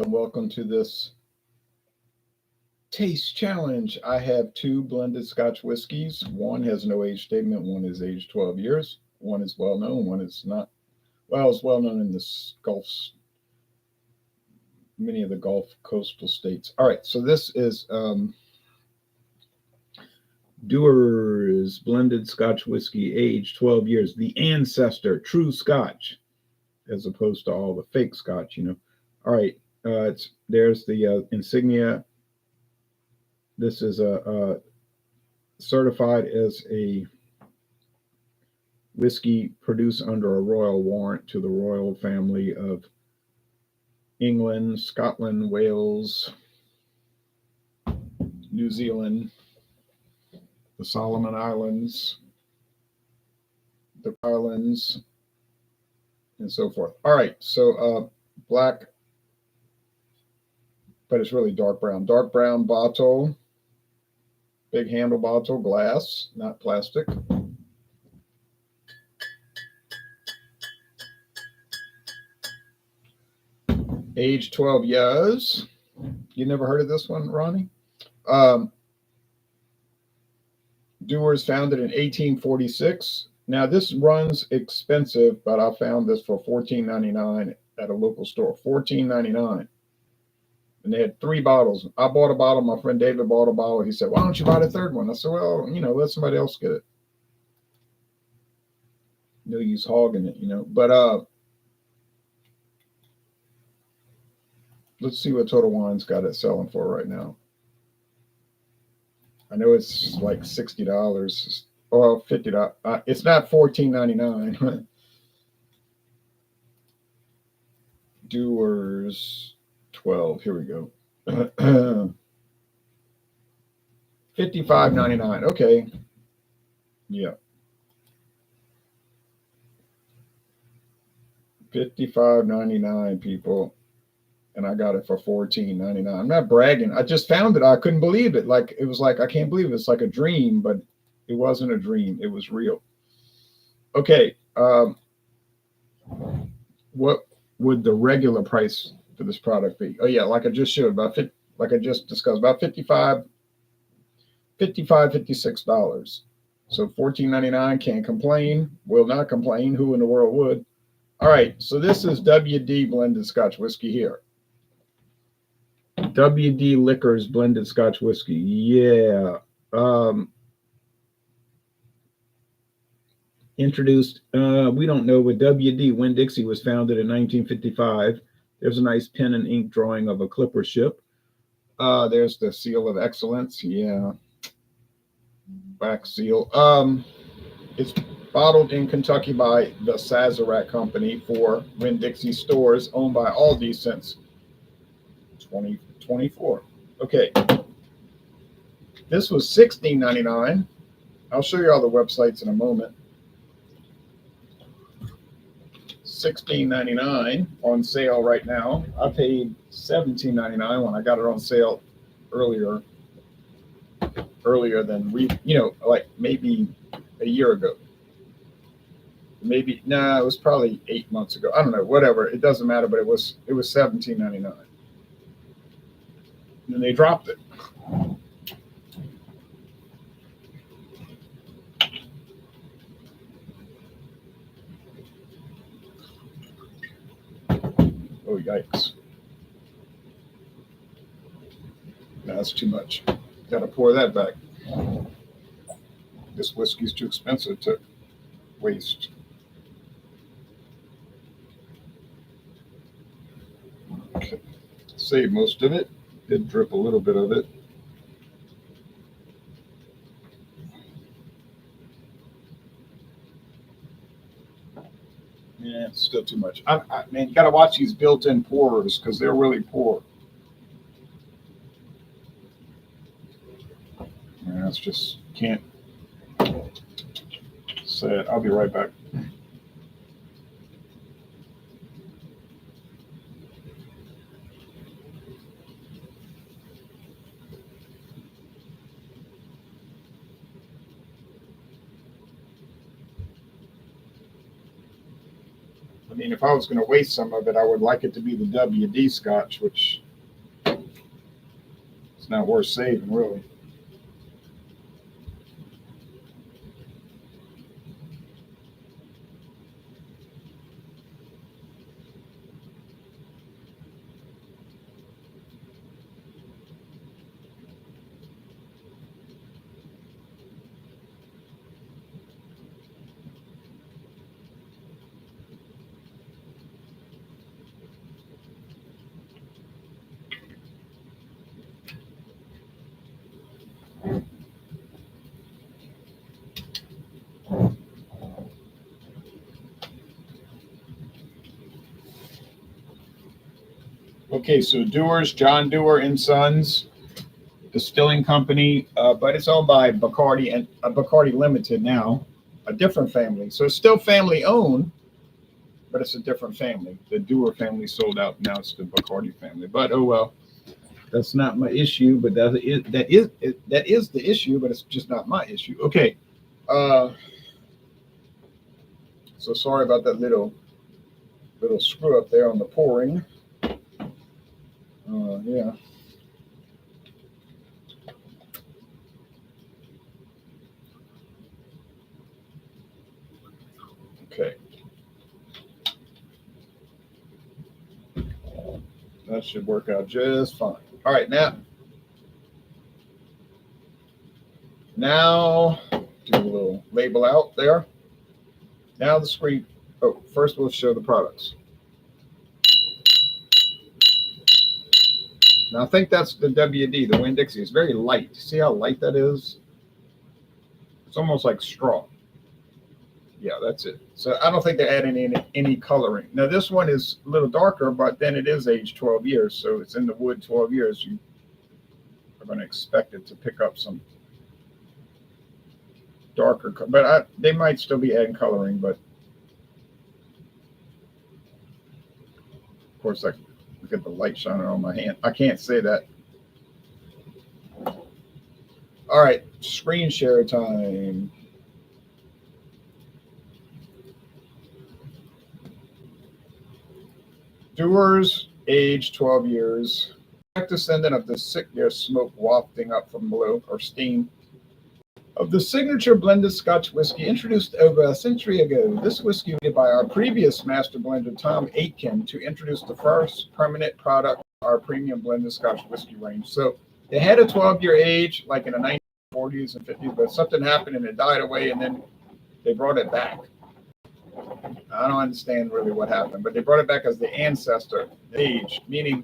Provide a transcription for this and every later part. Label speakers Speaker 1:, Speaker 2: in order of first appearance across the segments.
Speaker 1: and welcome to this taste challenge. I have two blended Scotch whiskeys. One has no age statement, one is aged 12 years. One is well known, one is not. Well, it's well known in the Gulf, many of the Gulf coastal states. All right, so this is Dewar's blended Scotch whiskey, aged 12 years. The Ancestor, true Scotch, as opposed to all the fake Scotch, you know. All right, there's the insignia. This is a certified as a whiskey produced under a royal warrant to the royal family of England, Scotland, Wales, New Zealand, the Solomon Islands, the Islands, and so forth. All right, so black, but it's really dark brown. Dark brown bottle, big handle bottle, glass, not plastic. Age 12 years. You never heard of this one, Ronnie? Dewar's founded in 1846. Now this runs expensive, but I found this for $14.99 at a local store. $14.99. And they had 3 bottles. I bought a bottle. My friend David bought a bottle. He said, "Why don't you buy the third one?" I said, "Well, let somebody else get it. No use hogging it, But let's see what Total Wine's got it selling for right now. I know it's like $60 or $50. It's not $14.99. Dewar's 12. Here we go. $55.99. Okay. Yeah. $55.99, people. And I got it for $14.99. I'm not bragging. I just found it. I couldn't believe it. It was like, I can't believe it. It's like a dream, but it wasn't a dream. It was real. Okay. What would the regular price for this product be? Oh yeah, like I just showed, like I just discussed, about $56. So $14.99, can't complain. Will not complain. Who in the world would? All right. So this is WD blended Scotch whiskey here. WD Liquors blended Scotch whiskey. Yeah. Introduced, we don't know, but WD Winn-Dixie was founded in 1955. There's a nice pen and ink drawing of a clipper ship. There's the seal of excellence. Yeah. Back seal. It's bottled in Kentucky by the Sazerac Company for Winn-Dixie stores, owned by Aldi since 2024. Okay. This was $16.99. I'll show you all the websites in a moment. $16.99 on sale right now. I paid $17.99 when I got it on sale earlier than like maybe a year ago. Maybe it was probably 8 months ago. I don't know, whatever. It doesn't matter, but it was $17.99. And then they dropped it. Oh, yikes. No, that's too much. Got to pour that back. This whiskey's too expensive to waste. Okay. Save most of it. Did drip a little bit of it. Yeah, it's still too much. Man, you got to watch these built-in pourers because they're really poor. Yeah, it's just can't say it. I'll be right back. mean, if I was going to waste some of it, I would like it to be the WD Scotch, which it's not worth saving, really. Okay, so Dewar's, John Dewar and Sons Distilling Company, but it's owned by Bacardi and Bacardi Limited now, a different family. So it's still family owned, but it's a different family. The Dewar family sold out. Now it's the Bacardi family. But oh well, that's not my issue. But that is the issue. But it's just not my issue. Okay. So sorry about that little screw up there on the pouring. Yeah. Okay. That should work out just fine. All right, now do a little label out there. Now the screen. Oh, first we'll show the products. Now I think that's the WD, the Winn-Dixie. It's very light. See how light that is? It's almost like straw. Yeah, that's it. So I don't think they add any coloring. Now this one is a little darker, but then it is aged 12 years. So it's in the wood 12 years. You are going to expect it to pick up some darker, but they might still be adding coloring, but of course, look at the light shining on my hand. I can't say that. All right, screen share time. Dewar's, age 12 years. Direct descendant of the smoke wafting up from below, or steam, of the signature blended Scotch whiskey introduced over a century ago. This whiskey was made by our previous master blender, Tom Aitken, to introduce the first permanent product of our premium blended Scotch whiskey range. So they had a 12-year age, like in the 1940s and 50s, but something happened and it died away, and then they brought it back. I don't understand really what happened, but they brought it back as the Ancestor age, meaning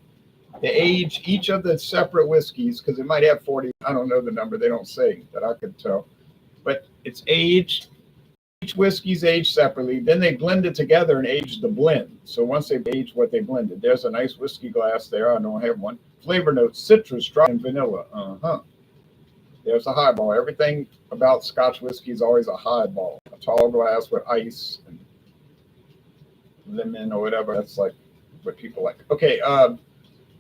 Speaker 1: they age each of the separate whiskeys, because it might have 40. I don't know the number. They don't say that I could tell. But it's aged. Each whiskey's aged separately. Then they blend it together and age the blend. So once they've aged what they blended, there's a nice whiskey glass there. I don't have one. Flavor notes, citrus, dry, and vanilla. There's a highball. Everything about Scotch whiskey is always a highball. A tall glass with ice and lemon or whatever. That's like what people like. Okay,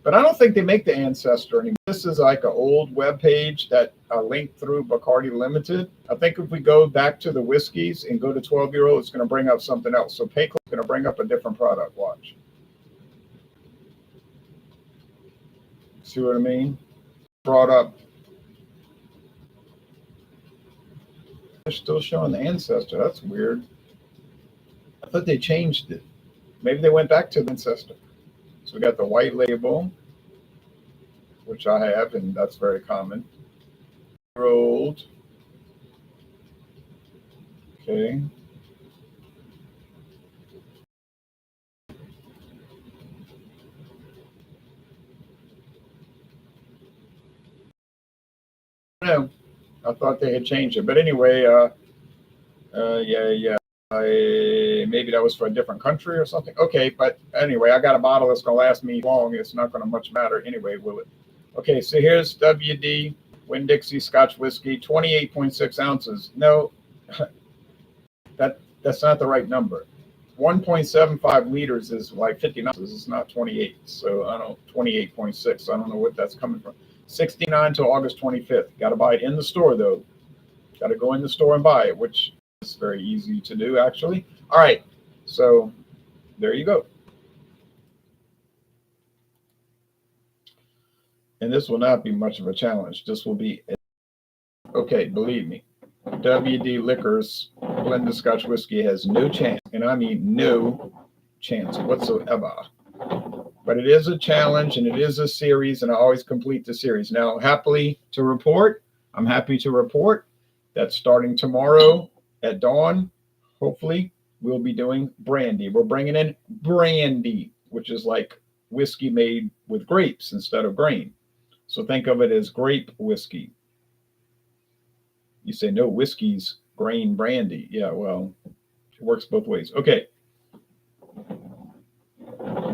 Speaker 1: but I don't think they make the Ancestor anymore. This is like an old web page that I linked through Bacardi Limited. I think if we go back to the whiskeys and go to 12-year-old, it's going to bring up something else. So pay close, it's going to bring up a different product. Watch. See what I mean? Brought up. They're still showing the Ancestor. That's weird. I thought they changed it. Maybe they went back to the Ancestor. So we got the white label, which I have, and that's very common. Rolled. Okay. No, I thought they had changed it, but anyway, yeah. Maybe that was for a different country or something. Okay, but anyway, I got a bottle that's gonna last me long. It's not gonna much matter anyway, will it? Okay, so here's WD Winn-Dixie Scotch whiskey, 28.6 ounces. No, that's not the right number. 1.75 liters is like 50 ounces. It's not 28. So I don't 28.6. I don't know what that's coming from. 69 till August 25th. Got to buy it in the store though. Got to go in the store and buy it, which it's very easy to do, actually. All right, so There you go. And this will not be much of a challenge. This will be, okay, believe me. WD Liquors blended Scotch whiskey has no chance, and I mean no chance whatsoever. But it is a challenge and it is a series, and I always complete the series. Now, I'm happy to report that starting tomorrow at dawn, hopefully, we'll be doing brandy. We're bringing in brandy, which is like whiskey made with grapes instead of grain. So think of it as grape whiskey. You say, no, whiskey's grain brandy. Yeah, well, it works both ways. Okay.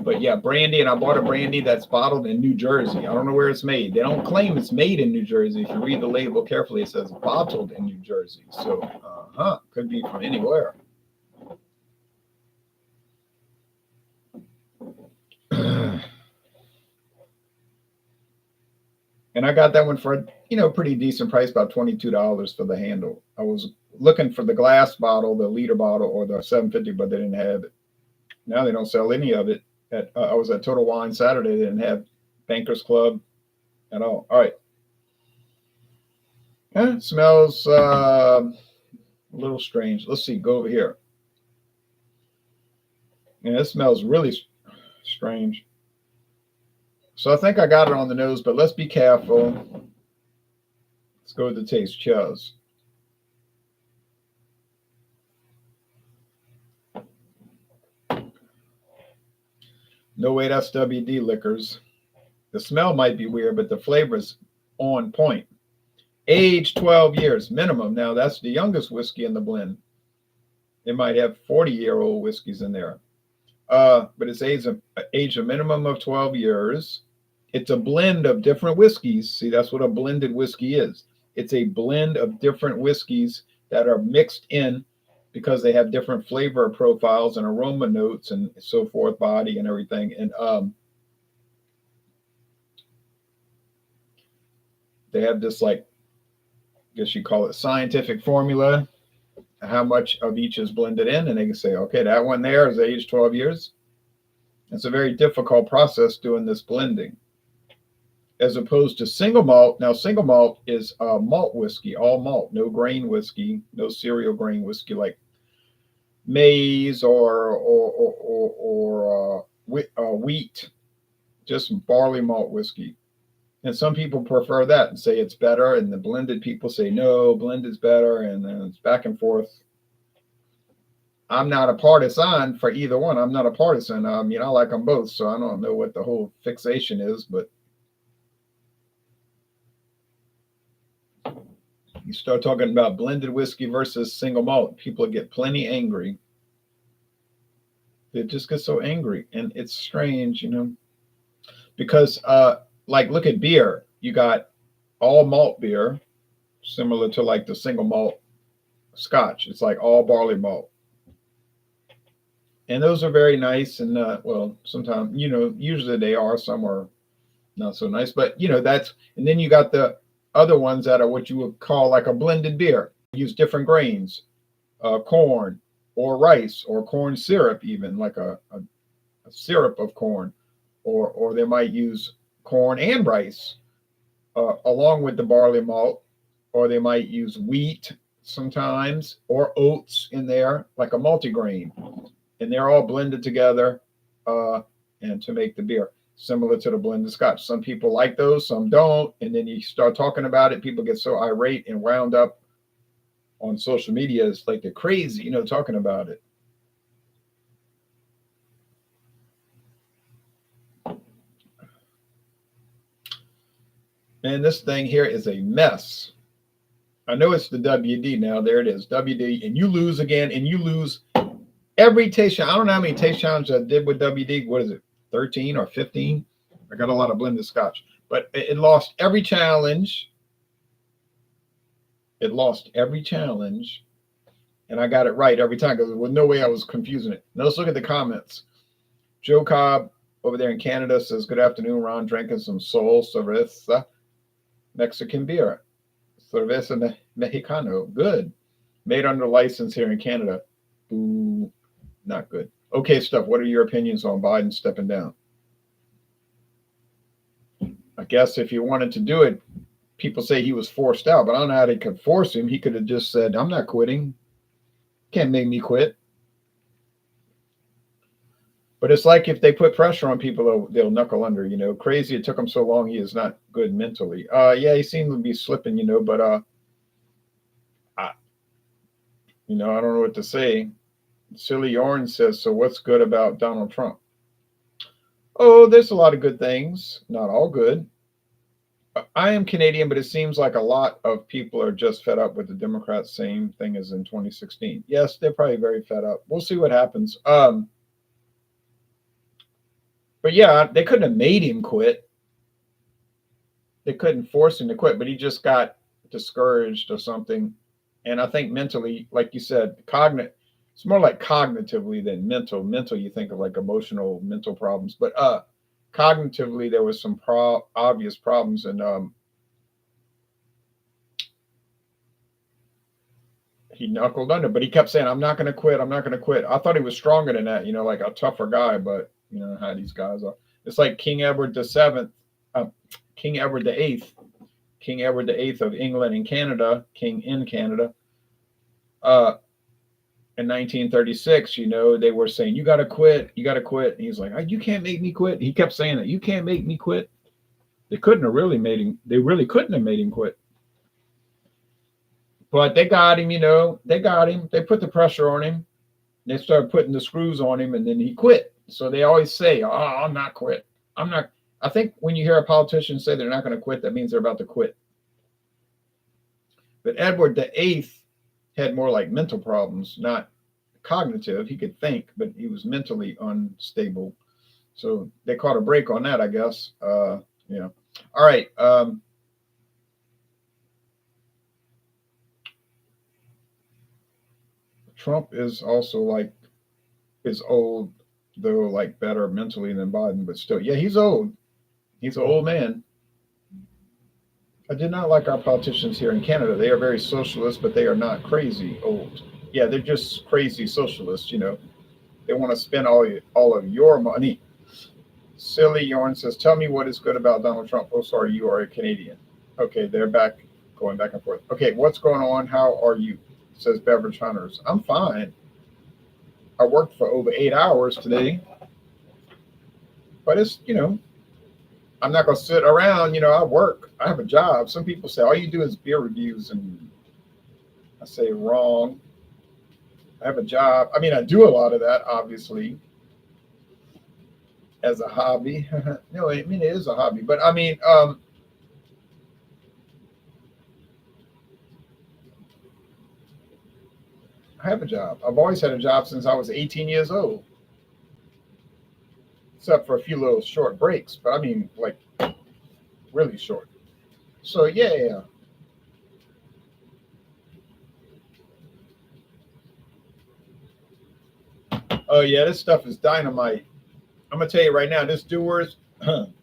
Speaker 1: But yeah, brandy, and I bought a brandy that's bottled in New Jersey. I don't know where it's made. They don't claim it's made in New Jersey. If you read the label carefully, it says bottled in New Jersey. So, could be from anywhere. And I got that one for a pretty decent price, about $22 for the handle. I was looking for the glass bottle, the liter bottle, or the 750, but they didn't have it. Now they don't sell any of it. I was at Total Wine Saturday. They didn't have Bankers Club at all. All right. It smells a little strange. Let's see. Go over here. And it smells really strange. So I think I got it on the nose, but let's be careful. Let's go with the taste. Cheers. No way, that's WD Liquors. The smell might be weird, but the flavor is on point. Age 12 years minimum. Now, that's the youngest whiskey in the blend. It might have 40-year-old whiskeys in there. But it's age a minimum of 12 years. It's a blend of different whiskeys. See, that's what a blended whiskey is. It's a blend of different whiskeys that are mixed in because they have different flavor profiles and aroma notes and so forth, body and everything. And they have this, like, I guess you call it scientific formula, how much of each is blended in. And they can say, okay, that one there is age 12 years. It's a very difficult process doing this blending, as opposed to single malt. Now, single malt is malt whiskey, all malt, no grain whiskey, no cereal grain whiskey like maize or wheat, just barley malt whiskey. And some people prefer that and say it's better, and the blended people say no, blended's better, and then it's back and forth. I'm not a partisan for either one. I'm not a partisan. I like them both, so I don't know what the whole fixation is, but you start talking about blended whiskey versus single malt, people get plenty angry. They just get so angry, and it's strange, because like, look at beer. You got all malt beer, similar to like the single malt Scotch. It's like all barley malt. And those are very nice. And well, sometimes, usually they are, some are not so nice, but and then you got the other ones that are what you would call like a blended beer. Use different grains, corn or rice or corn syrup, even like a syrup of corn, or they might use corn and rice along with the barley malt, or they might use wheat sometimes, or oats in there, like a multigrain, and they're all blended together and to make the beer, similar to the blended Scotch. Some people like those, some don't, and then you start talking about it, people get so irate and wound up on social media. It's like they're crazy, talking about it. Man, this thing here is a mess. I know it's the WD now. There it is, WD, and you lose again, and you lose every taste challenge. I don't know how many taste challenges I did with WD. What is it, 13 or 15? I got a lot of blended Scotch, but it lost every challenge. It lost every challenge, and I got it right every time because there was no way I was confusing it. Now let's look at the comments. Joe Cobb over there in Canada says, "Good afternoon, Ron. Drinking some Sol Cerveza Mexican beer. Cerveza Mexicano. Good. Made under license here in Canada." Ooh, not good. Okay, stuff. What are your opinions on Biden stepping down? I guess if you wanted to do it, people say he was forced out, but I don't know how they could force him. He could have just said, I'm not quitting. Can't make me quit. But it's like if they put pressure on people, they'll knuckle under, Crazy. It took him so long. He is not good mentally. Yeah, he seemed to be slipping, but I, I don't know what to say. Silly Orange says, so what's good about Donald Trump? Oh, there's a lot of good things. Not all good. I am Canadian, but it seems like a lot of people are just fed up with the Democrats. Same thing as in 2016. Yes, they're probably very fed up. We'll see what happens. But yeah, they couldn't have made him quit. They couldn't force him to quit, but he just got discouraged or something. And I think mentally, like you said, it's more like cognitively than mental. Mental, you think of like emotional, mental problems, but cognitively there was some obvious problems, and he knuckled under. But he kept saying, "I'm not going to quit. I'm not going to quit." I thought he was stronger than that, like a tougher guy. But you know how these guys are. It's like King Edward VII, King Edward VIII, King Edward VIII of England and Canada, king in Canada. In 1936, they were saying, you got to quit, you got to quit. And he's like, you can't make me quit. He kept saying that, you can't make me quit. They really couldn't have made him quit. But they got him, they got him. They put the pressure on him. They started putting the screws on him, and then he quit. So they always say, I'm not quit. I'm not. I think when you hear a politician say they're not going to quit, that means they're about to quit. But Edward VIII had more like mental problems, not cognitive. He could think, but he was mentally unstable. So they caught a break on that, I guess. Yeah. All right. Trump is also is old, though better mentally than Biden, but still, yeah, he's old. He's an old man. I did not like our politicians here in Canada. They are very socialist, but they are not crazy old. Yeah, they're just crazy socialists. They want to spend all of your money. Silly Yarn says, "Tell me what is good about Donald Trump." Oh, sorry, you are a Canadian. Okay, they're going back and forth. Okay, what's going on? How are you? Says Beverage Hunters. I'm fine. I worked for over 8 hours today, but it's I'm not going to sit around. I work. I have a job. Some people say all you do is beer reviews, and I say wrong. I have a job. I mean, I do a lot of that, obviously, as a hobby. No, I mean, it is a hobby, but I mean, I have a job. I've always had a job since I was 18 years old, except for a few little short breaks, but I mean, really short. So, yeah. Oh, yeah, this stuff is dynamite. I'm going to tell you right now, this Dewar's, I'm going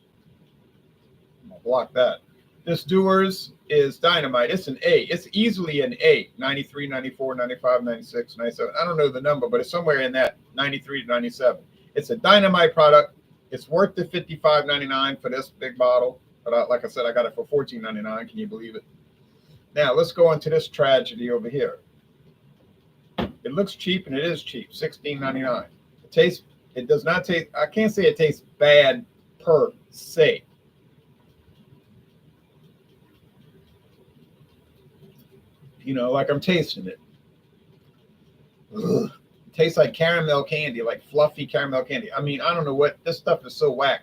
Speaker 1: to block that. This Dewar's is dynamite. It's an A. It's easily an A. 93, 94, 95, 96, 97. I don't know the number, but it's somewhere in that 93 to 97. It's a dynamite product. It's worth the $55.99 for this big bottle. But like I said, I got it for $14.99. Can you believe it? Now, let's go into this tragedy over here. It looks cheap, and it is cheap. $16.99. It does not taste, I can't say it tastes bad per se. Like I'm tasting it. Ugh. It tastes like caramel candy, like fluffy caramel candy. I mean, I don't know what, this stuff is so whack.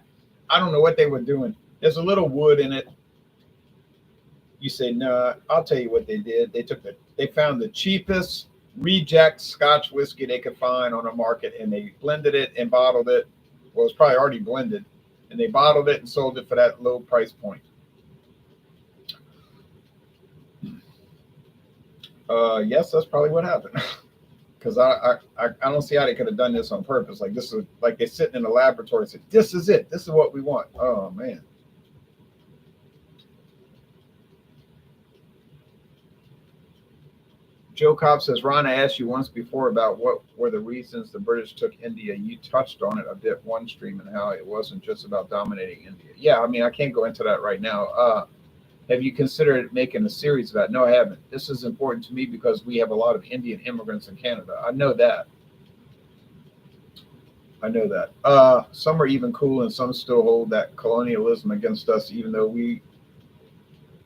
Speaker 1: I don't know what they were doing. There's a little wood in it. You say, no, I'll tell you what they did. They found the cheapest reject Scotch whiskey they could find on the market, and they blended it and bottled it. Well, it's probably already blended, and they bottled it and sold it for that low price point. Yes, that's probably what happened. Because I don't see how they could have done this on purpose. Like this is like they're sitting in the laboratory and said, "This is it. This is what we want." Oh man. Joe Cobb says, Ron, I asked you once before about what were the reasons the British took India. You touched on it a bit one stream and how it wasn't just about dominating India. Yeah, I mean, I can't go into that right now. Have you considered making a series of that? No, I haven't. This is important to me because we have a lot of Indian immigrants in Canada. I know that. I know that. Some are even cool and some still hold that colonialism against us, even though we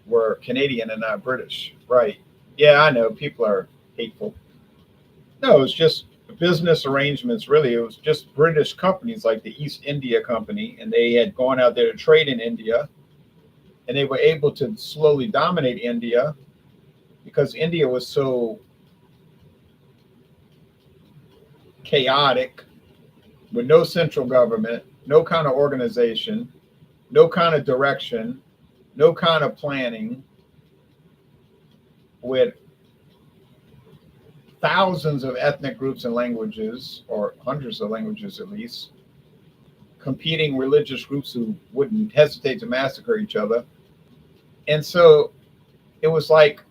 Speaker 1: were Canadian and not British. Right. Yeah, I know. People are hateful. No, it's just business arrangements, really. It was just British companies like the East India Company, and they had gone out there to trade in India, and they were able to slowly dominate India because India was so chaotic with no central government, no kind of organization, no kind of direction, no kind of planning, with thousands of ethnic groups and languages, or hundreds of languages at least, competing religious groups who wouldn't hesitate to massacre each other. And so it was like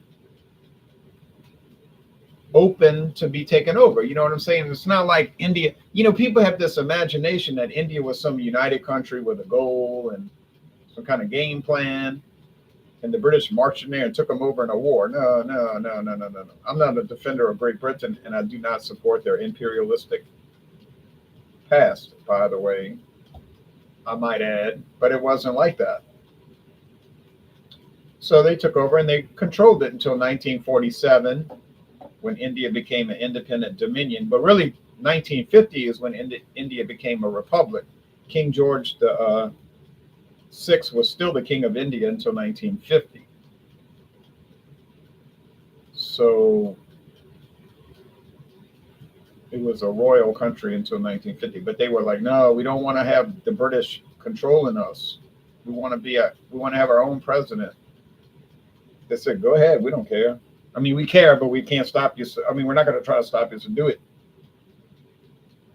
Speaker 1: open to be taken over. You know what I'm saying? It's not like India. You know, people have this imagination that India was some united country with a goal and some kind of game plan, and the British marched in there and took them over in a war. No, no, no, no, no, no, no. I'm not a defender of Great Britain, and I do not support their imperialistic past, by the way, I might add, but it wasn't like that. So they took over and they controlled it until 1947, when India became an independent dominion. But really, 1950 is when India became a republic. King George the Sixth was still the king of India until 1950. So it was a royal country until 1950. But they were like, no, we don't want to have the British controlling us. We want to have our own president. They said, go ahead, we don't care. I mean, we care, but we can't stop you. I mean, we're not going to try to stop you, so do it.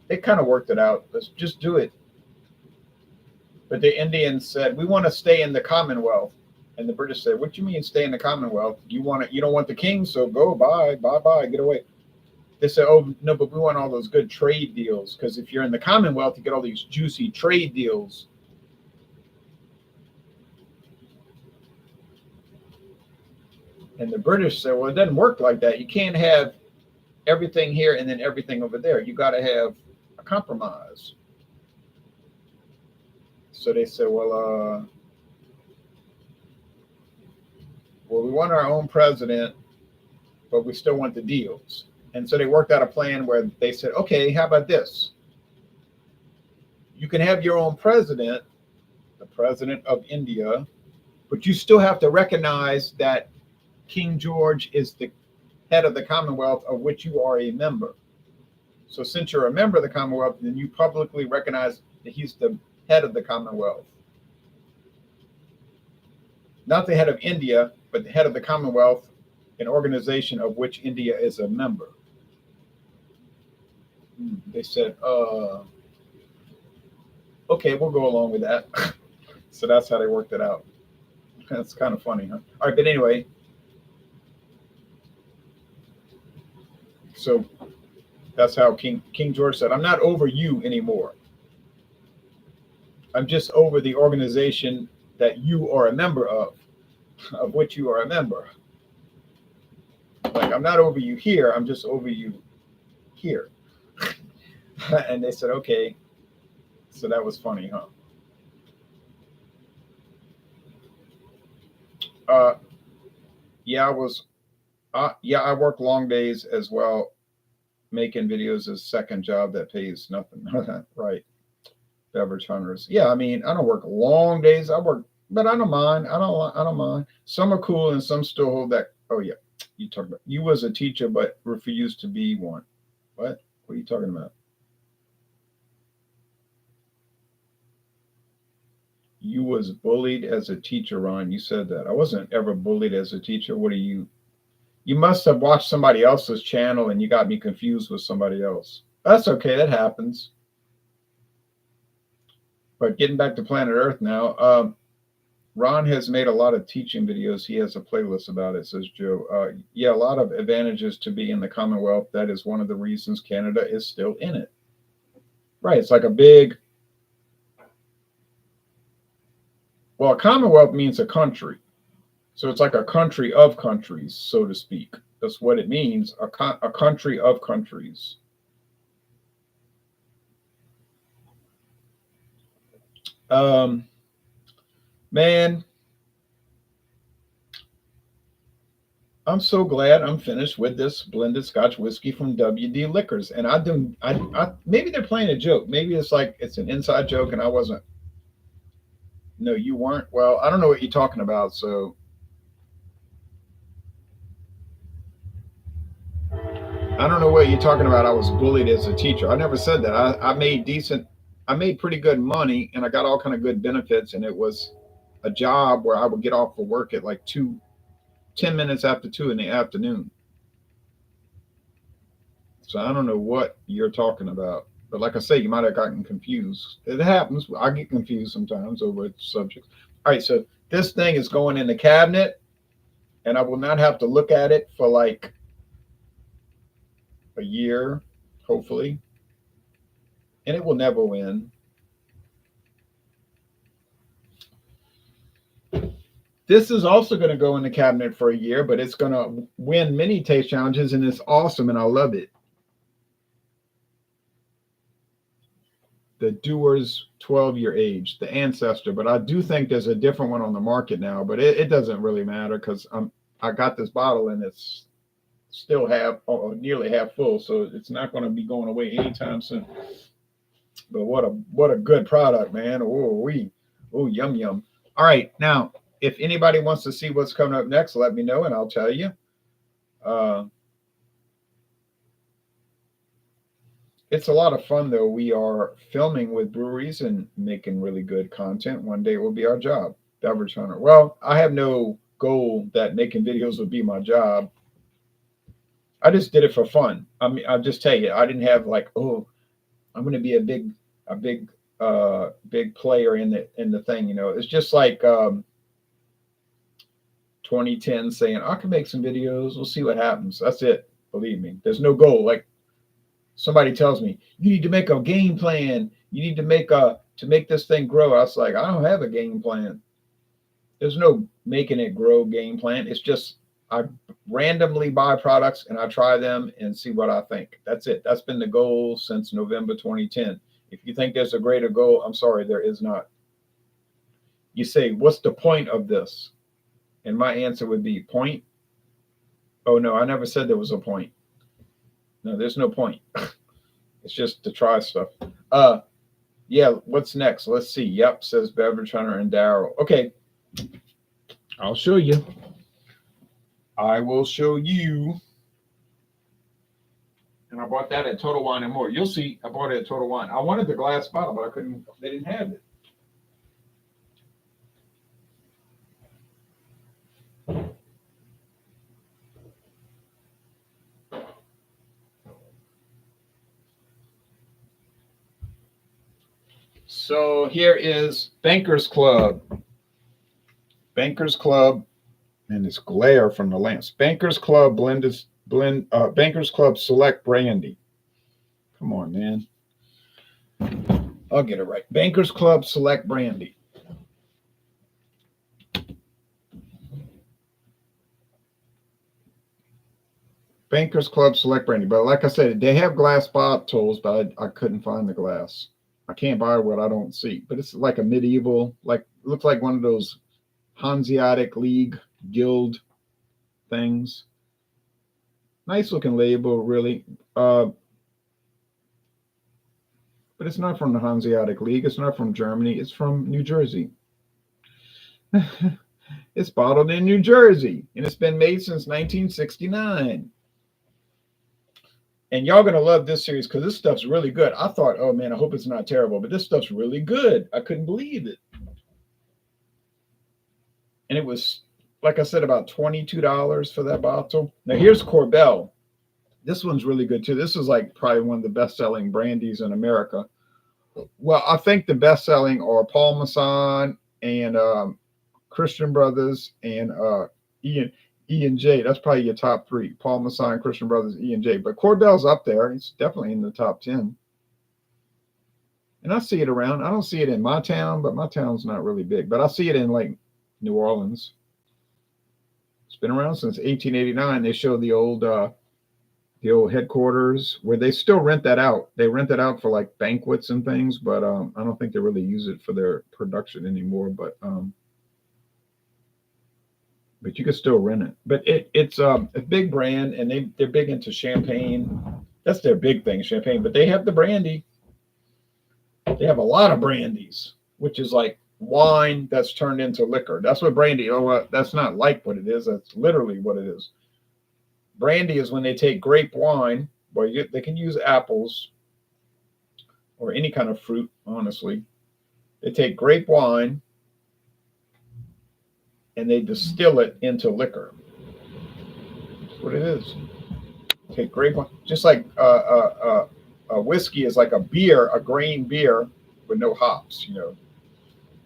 Speaker 1: They kind of worked it out. Let's just do it. But the Indians said, we want to stay in the Commonwealth. And the British said, what do you mean stay in the Commonwealth? You don't want the king, so go, bye, get away. They said, oh, no, but we want all those good trade deals, because if you're in the Commonwealth, you get all these juicy trade deals. And the British said, well, it doesn't work like that. You can't have everything here and then everything over there. You got to have a compromise. So they said, well, we want our own president, but we still want the deals. And so they worked out a plan where they said, okay, how about this? You can have your own president, the president of India, but you still have to recognize that King George is the head of the Commonwealth of which you are a member. So since you're a member of the Commonwealth, then you publicly recognize that he's the head of the Commonwealth. Not the head of India, but the head of the Commonwealth, an organization of which India is a member. They said, okay, we'll go along with that. So that's how they worked it out. That's kind of funny, huh? All right, but anyway, so that's how King George said, I'm not over you anymore. I'm just over the organization that you are a member of which you are a member. Like, I'm not over you here, I'm just over you here. And they said, okay. So that was funny, huh? I work long days as well, making videos as a second job that pays nothing. Right. Beverage hunters. Yeah, I mean, I don't work long days. I work, but I don't mind. I don't mind. Some are cool and some still hold that. Oh yeah, you talking about you was a teacher but refused to be one. What are you talking about? You was bullied as a teacher, Ron. You said that. I wasn't ever bullied as a teacher. What are you? You must have watched somebody else's channel and you got me confused with somebody else. That's okay. That happens. But getting back to planet Earth now, Ron has made a lot of teaching videos. He has a playlist about it, says Joe. Yeah, a lot of advantages to be in the Commonwealth. That is one of the reasons Canada is still in it. Right. It's like a big, well, a Commonwealth means a country. So it's like a country of countries, so to speak. That's what it means, a country of countries. Man, I'm so glad I'm finished with this blended Scotch whiskey from WD Liquors. And maybe they're playing a joke. Maybe it's like it's an inside joke and I wasn't. No, you weren't. Well, I don't know what you're talking about. So I don't know what you're talking about. I was bullied as a teacher. I never said that. I made pretty good money and I got all kind of good benefits. And it was a job where I would get off of work at like 10 minutes after 2 in the afternoon. So I don't know what you're talking about. But like I say, you might have gotten confused. It happens. I get confused sometimes over subjects. All right, so this thing is going in the cabinet, and I will not have to look at it for like a year, hopefully. And it will never win. This is also going to go in the cabinet for a year, but it's going to win many taste challenges, and it's awesome, and I love it. The Dewar's 12-year age, the Ancestor, but I do think there's a different one on the market now, but it doesn't really matter because I got this bottle and it's still nearly half full, so it's not going to be going away anytime soon. But what a good product, man. Oh, yum yum. All right, now if anybody wants to see what's coming up next, let me know and I'll tell you. It's a lot of fun, though. We are filming with breweries and making really good content. One day it will be our job. Beverage Hunter. Well, I have no goal that making videos would be my job. I just did it for fun. I mean, I'll just tell you, I didn't have like, oh, I'm going to be a big player in the thing. You know, it's just like 2010 saying I can make some videos. We'll see what happens. That's it. Believe me, there's no goal. Like, somebody tells me you need to make a game plan. You need to make this thing grow. I was like, I don't have a game plan. There's no making it grow game plan. It's just I randomly buy products and I try them and see what I think. That's it. That's been the goal since November 2010. If you think there's a greater goal, I'm sorry, there is not. You say, what's the point of this? And my answer would be point. Oh no, I never said there was a point. No, there's no point. It's just to try stuff. Yeah, what's next? Let's see. Yep, says Beverage Hunter and Daryl. Okay. I'll show you. I will show you. And I bought that at Total Wine and More. You'll see, I bought it at Total Wine. I wanted the glass bottle, but they didn't have it. So here is Bankers Club. Bankers Club, and it's glare from the lamps. Bankers Club Bankers Club Select Brandy. Come on, man. I'll get it right. Bankers Club Select Brandy. Bankers Club Select Brandy. But like I said, they have glass bottles, but I couldn't find the glass. I can't buy what I don't see. But it's like a medieval, like looks like one of those Hanseatic League Guild things. Nice looking label, really. But it's not from the Hanseatic League. It's not from Germany. It's from New Jersey. It's bottled in New Jersey, and it's been made since 1969. And y'all gonna love this series because this stuff's really good. I thought, oh man, I hope it's not terrible, but this stuff's really good. I couldn't believe it. And it was, like I said, about $22 for that bottle. Now here's Corbel. This one's really good too. This is like probably one of the best-selling brandies in America. Well, I think the best-selling are Paul Masson and Christian Brothers, and E and J. That's probably your top three. Paul Masson, Christian Brothers, E&J. But Corbell's up there. It's definitely in the top 10. And I see it around. I don't see it in my town, but my town's not really big. But I see it in like New Orleans. It's been around since 1889. They show the old headquarters where they still rent that out. They rent it out for like banquets and things, but I don't think they really use it for their production anymore. But you can still rent it. But it's a big brand, and they're big into champagne. That's their big thing, champagne. But they have the brandy. They have a lot of brandies, which is like wine that's turned into liquor. That's what brandy. Oh, that's not like what it is. That's literally what it is. Brandy is when they take grape wine, well, they can use apples or any kind of fruit, honestly. They take grape wine and they distill it into liquor. That's what it is. Take grape wine, just like a whiskey is like a beer, a grain beer with no hops,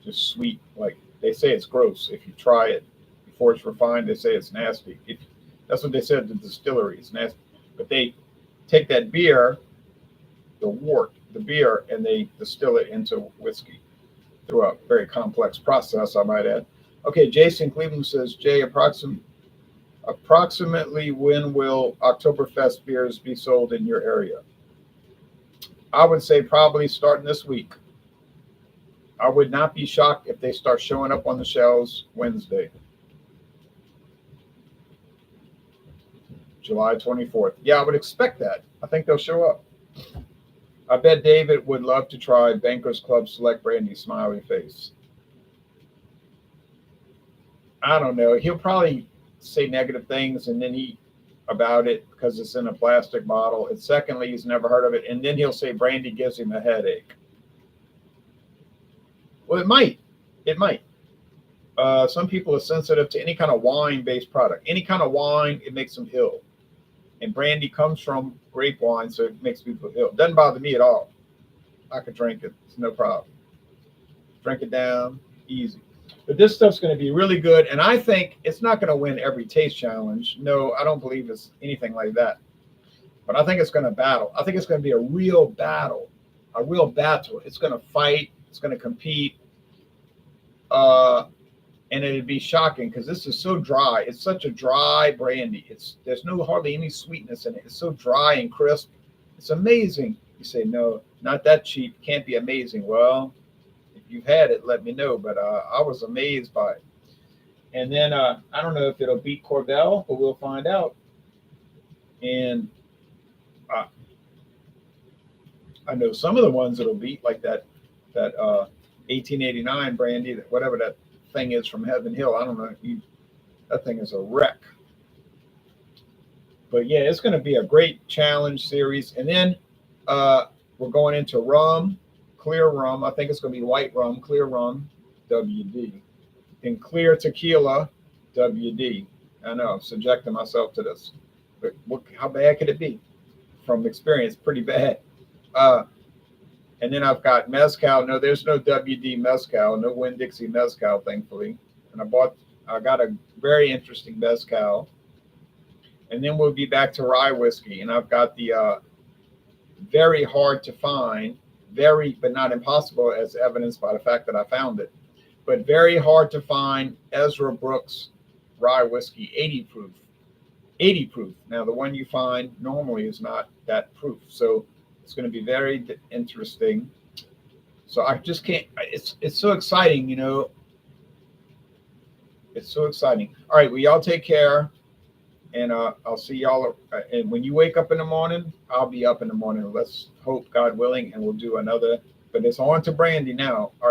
Speaker 1: just sweet. Like they say it's gross if you try it before it's refined. They say it's nasty. That's what they said at the distillery. It's nasty. But they take that beer, the beer, and they distill it into whiskey through a very complex process, I might add. Okay, Jason Cleveland says, Jay, approximately when will Oktoberfest beers be sold in your area? I would say probably starting this week. I would not be shocked if they start showing up on the shelves Wednesday. July 24th. Yeah, I would expect that. I think they'll show up. I bet David would love to try Bankers Club Select Brandy, smiley face. I don't know. He'll probably say negative things and then about it because it's in a plastic bottle. And secondly, he's never heard of it. And then he'll say brandy gives him a headache. Well, it might. It might. Some people are sensitive to any kind of wine-based product. Any kind of wine, it makes them ill. And brandy comes from grape wine, so it makes people ill. Doesn't bother me at all. I could drink it. It's no problem. Drink it down, easy. But this stuff's going to be really good. And I think it's not going to win every taste challenge. No, I don't believe it's anything like that. But I think it's going to battle. I think it's going to be a real battle. A real battle. It's going to fight. It's going to compete. And it'd be shocking because this is so dry. It's such a dry brandy. There's hardly any sweetness in it. It's so dry and crisp. It's amazing. You say, no, not that cheap. Can't be amazing. Well, if you've had it, let me know. But I was amazed by it. And then I don't know if it'll beat Corbell, but we'll find out. And I know some of the ones it'll beat, like that 1889 brandy, whatever that thing is from Heaven Hill. I don't know. That thing is a wreck. But yeah, it's going to be a great challenge series. And then we're going into rum, clear rum. I think it's going to be white rum, clear rum, WD. And clear tequila, WD. I know, I'm subjecting myself to this. But how bad could it be? From experience, pretty bad. And then I've got mezcal. No, there's no WD mezcal, no Winn-Dixie mezcal, thankfully. And I got a very interesting mezcal. And then we'll be back to rye whiskey. And I've got the very hard to find, but not impossible, as evidenced by the fact that I found it, but very hard to find Ezra Brooks rye whiskey, 80 proof. 80 proof. Now, the one you find normally is not that proof. So it's going to be very interesting. So I just can't, it's so exciting, It's so exciting. All right, well, y'all take care. And I'll see y'all. And when you wake up in the morning, I'll be up in the morning. Let's hope, God willing, and we'll do another. But it's on to brandy now. All right.